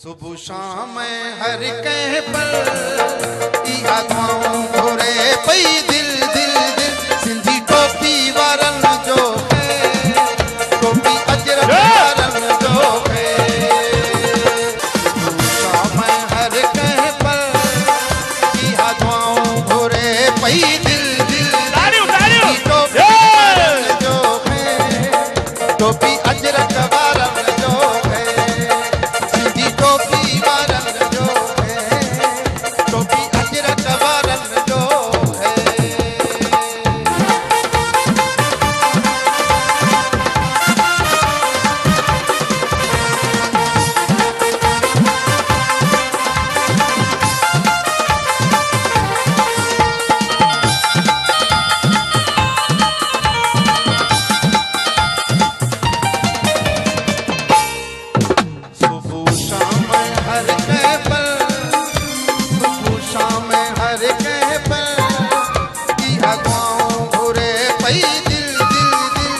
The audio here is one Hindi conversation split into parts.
सुबह शाम हर कह पर इहा दुआऊं घुरे पई दिल दिल दिल सिंधी टोपी वारन जो है टोपी अजरक वारन जो है सुबह शाम हर कह पर इहा दुआऊं घुरे पई दिल दिल सिंधी टोपी वारन जो है टोपी अजरक वारन जो है सिंधी टोपी वारन जो है टोपी अजरक वारन जो है। सुबह शाम हर कह पर सुबह शाम हर कह पर इहा दुआऊं घुरे पई दिल दिल दिल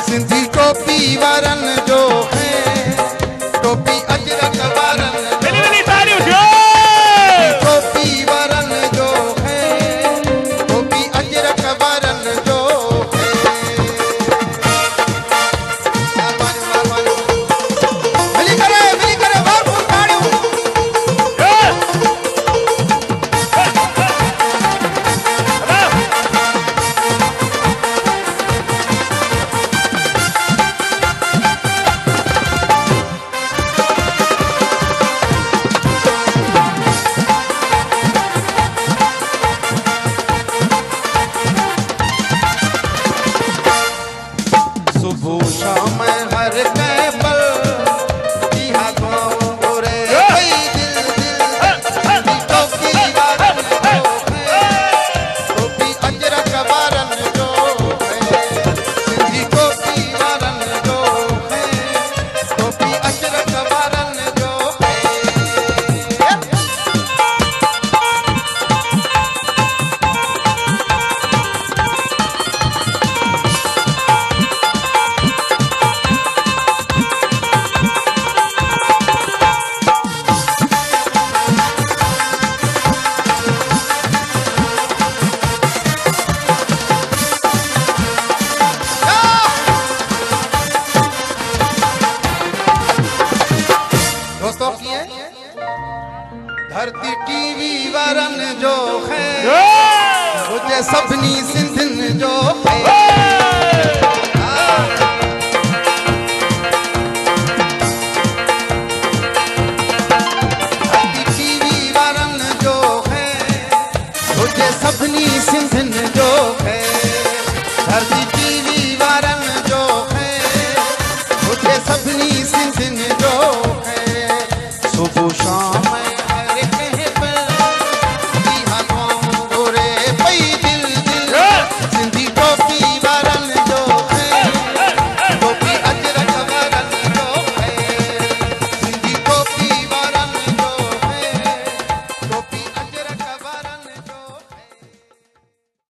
सिंधी टोपी वारन जो है टोपी अजरक वारन टोपी वारन जो है टोपी अजरक वारन जो है। मिली करे बाबू ताड़ियूं सुबह शाम हर कह पर इहा दुआऊं घुरे पई दिल दिल सिंधी टोपी वारन जो है टोपी अजरक वारन जो है सिंधी टोपी वारन जो है टोपी अजरक वारन जो है। दोस्तों की है धरती टीवी वारन जो है मुझे सभनी सिंधिन जो है धरती टीवी वारन जो है मुझे सभनी सिंधिन जो है धरती